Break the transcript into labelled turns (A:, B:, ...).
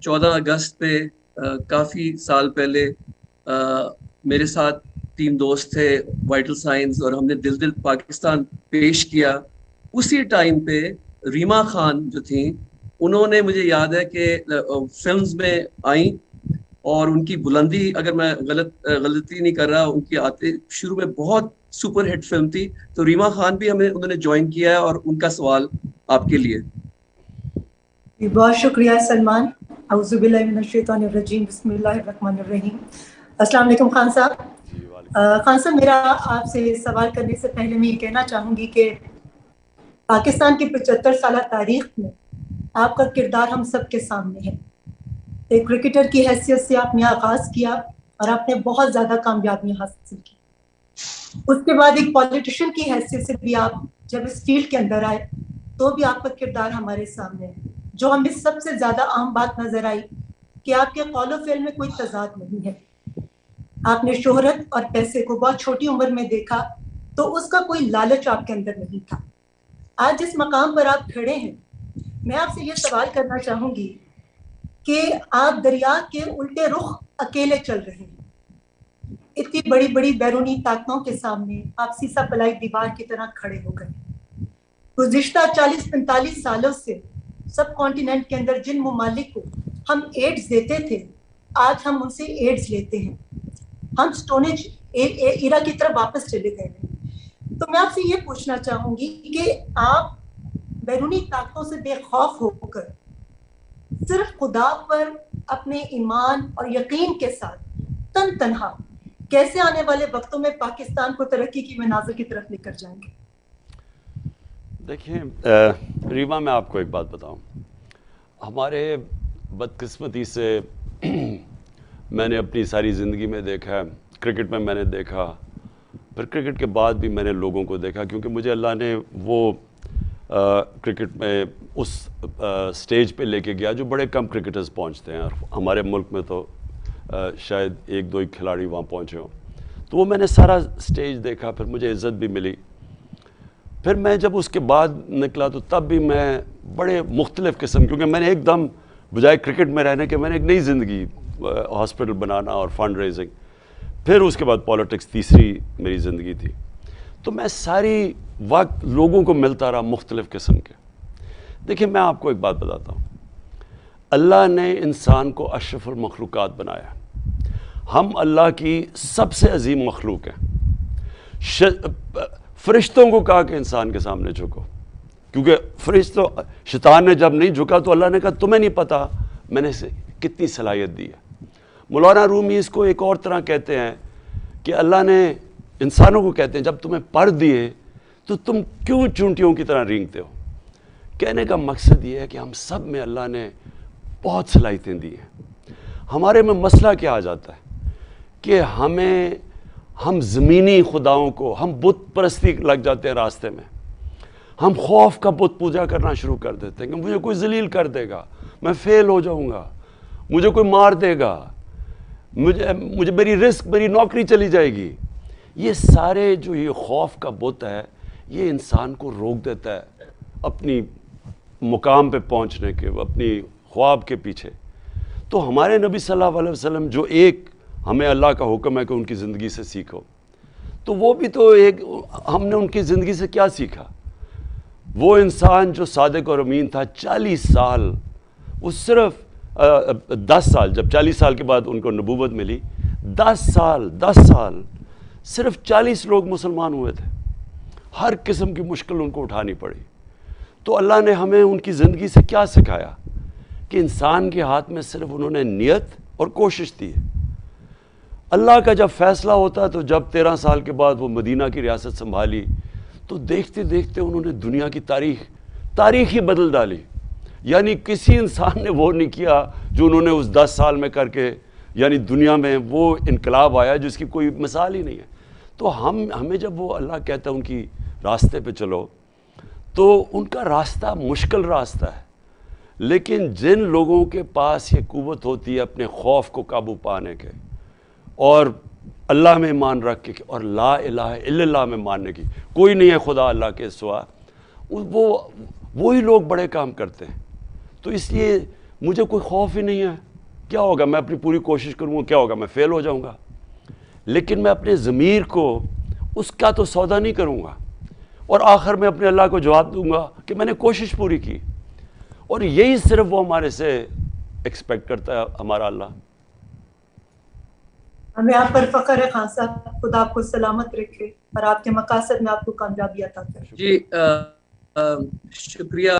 A: 14 اگست پہ کافی سال پہلے میرے ساتھ 3 دوست تھے، وائٹل سائنس، اور ہم نے دل دل پاکستان پیش کیا۔ اسی ٹائم پہ ریما خان جو تھیں، انہوں نے، مجھے یاد ہے کہ فلمز میں آئیں، اور ان کی بلندی، اگر میں غلطی نہیں کر رہا، ان کی آتے شروع میں بہت سپر ہٹ فلم تھی۔ تو ریما خان بھی انہوں نے جوائن کیا ہے، اور ان کا سوال آپ کے لیے۔
B: بہت شکریہ سلمان۔ اعوذ باللہ من الشیطان الرجیم، بسم اللہ الرحمن الرحیم۔ السلام علیکم خان صاحب۔ خان صاحب، میرا آپ سے سوال کرنے سے پہلے میں یہ کہنا چاہوں گی کہ پاکستان کی 75 سالہ تاریخ میں آپ کا کردار ہم سب کے سامنے ہے۔ ایک کرکٹر کی حیثیت سے آپ نے آغاز کیا اور آپ نے بہت زیادہ کامیابیاں حاصل کی۔ اس کے بعد ایک پولیٹیشین کی حیثیت سے بھی آپ جب اس فیلڈ کے اندر آئے تو بھی آپ کا کردار ہمارے سامنے ہے۔ جو ہمیں سب سے زیادہ عام بات نظر آئی کہ آپ کے قول و فعل میں کوئی تضاد نہیں ہے۔ آپ نے شہرت اور پیسے کو بہت چھوٹی عمر میں دیکھا تو اس کا کوئی لالچ آپ کے اندر نہیں تھا۔ آج جس مقام پر آپ کھڑے ہیں، میں آپ سے یہ سوال کرنا چاہوں گی کہ آپ دریا کے الٹے رخ اکیلے چل رہے ہیں۔ اتنی بڑی بڑی بیرونی طاقتوں کے سامنے آپ سیسا پلائی دیوار کی طرح کھڑے ہو گئے۔ گزشتہ 40-45 سالوں سے سب کانٹیننٹ کے اندر جن ممالک کو ہم ایڈز دیتے تھے، آج ہم ان سے ایڈز لیتے ہیں۔ ہم سٹونج ایرا کی طرف واپس چلے گئے ہیں۔ تو میں آپ سے یہ پوچھنا چاہوں گی کہ آپ بیرونی طاقتوں سے بے خوف ہو کر صرف خدا پر اپنے ایمان اور یقین کے ساتھ تن تنہا کیسے آنے والے وقتوں میں پاکستان کو ترقی کی منازل کی طرف لے کر جائیں گے؟
C: دیکھیں ریما، میں آپ کو ایک بات بتاؤں، ہمارے بدقسمتی سے میں نے اپنی ساری زندگی میں دیکھا ہے، کرکٹ میں میں نے دیکھا، پھر کرکٹ کے بعد بھی میں نے لوگوں کو دیکھا، کیونکہ مجھے اللہ نے وہ کرکٹ میں اس سٹیج پہ لے کے گیا جو بڑے کم کرکٹرز پہنچتے ہیں، اور ہمارے ملک میں تو شاید 1-2 ہی کھلاڑی وہاں پہنچے ہوں۔ تو وہ میں نے سارا سٹیج دیکھا، پھر مجھے عزت بھی ملی۔ پھر میں جب اس کے بعد نکلا تو تب بھی میں بڑے مختلف قسم، کیونکہ میں نے ایک دم بجائے کرکٹ میں رہنے کے میں نے ایک نئی زندگی، ہاسپٹل بنانا اور فنڈ ریزنگ، پھر اس کے بعد پالیٹکس تیسری میری زندگی تھی۔ تو میں ساری وقت لوگوں کو ملتا رہا مختلف قسم کے۔ دیکھیں میں آپ کو ایک بات بتاتا ہوں، اللہ نے انسان کو اشرف المخلوقات بنایا۔ ہم اللہ کی سب سے عظیم مخلوق ہیں۔ فرشتوں کو کہا کہ انسان کے سامنے جھکو، کیونکہ شیطان نے جب نہیں جھکا تو اللہ نے کہا تمہیں نہیں پتا میں نے اسے کتنی صلاحیت دی ہے۔ مولانا رومی اس کو ایک اور طرح کہتے ہیں کہ اللہ نے انسانوں کو کہتے ہیں جب تمہیں پر دیے تو تم کیوں چونٹیوں کی طرح رینگتے ہو۔ کہنے کا مقصد یہ ہے کہ ہم سب میں اللہ نے بہت صلاحیتیں دی ہیں۔ ہمارے میں مسئلہ کیا آ جاتا ہے کہ ہم زمینی خداؤں کو، ہم بت پرستی لگ جاتے ہیں راستے میں، ہم خوف کا بت پوجا کرنا شروع کر دیتے ہیں کہ مجھے کوئی ذلیل کر دے گا، میں فیل ہو جاؤں گا، مجھے کوئی مار دے گا، مجھے میری رزق، میری نوکری چلی جائے گی۔ یہ سارے جو یہ خوف کا بت ہے، یہ انسان کو روک دیتا ہے اپنی مقام پہ پہنچنے کے، اپنی خواب کے پیچھے۔ تو ہمارے نبی صلی اللہ علیہ وسلم جو ایک ہمیں اللہ کا حکم ہے کہ ان کی زندگی سے سیکھو، تو وہ بھی تو ایک، ہم نے ان کی زندگی سے کیا سیکھا؟ وہ انسان جو صادق اور امین تھا، 40 سال، وہ صرف 10 سال، جب 40 سال کے بعد ان کو نبوت ملی، 10 سال صرف 40 لوگ مسلمان ہوئے تھے۔ ہر قسم کی مشکل ان کو اٹھانی پڑی۔ تو اللہ نے ہمیں ان کی زندگی سے کیا سکھایا کہ انسان کے ہاتھ میں صرف انہوں نے نیت اور کوشش دی ہے۔ اللہ کا جب فیصلہ ہوتا تو جب 13 سال کے بعد وہ مدینہ کی ریاست سنبھالی تو دیکھتے دیکھتے انہوں نے دنیا کی تاریخ ہی بدل ڈالی۔ یعنی کسی انسان نے وہ نہیں کیا جو انہوں نے اس 10 سال میں کر کے، یعنی دنیا میں وہ انقلاب آیا جس کی کوئی مثال ہی نہیں ہے۔ تو ہمیں جب وہ اللہ کہتا ہے ان کی راستے پہ چلو، تو ان کا راستہ مشکل راستہ ہے، لیکن جن لوگوں کے پاس یہ قوت ہوتی ہے اپنے خوف کو قابو پانے کے، اور اللہ میں ایمان رکھ کے، اور لا الہ الا اللہ میں ماننے کی، کوئی نہیں ہے خدا اللہ کے سوا، وہی لوگ بڑے کام کرتے ہیں۔ تو اس لیے مجھے کوئی خوف ہی نہیں ہے، کیا ہوگا، میں اپنی پوری کوشش کروں گا، کیا ہوگا، میں فیل ہو جاؤں گا، لیکن میں اپنے ضمیر کو اس کا تو سودا نہیں کروں گا، اور آخر میں اپنے اللہ کو جواب دوں گا کہ میں نے کوشش پوری کی. اور یہی صرف وہ ہمارے سے ایکسپیکٹ کرتا ہے ہمارا اللہ.
B: ہمیں آپ پر فخر ہے خان صاحب، خدا آپ کو سلامت رکھے اور آپ کے مقاصد میں آپ کو کامیابی عطا کرے.
A: جی شکریہ.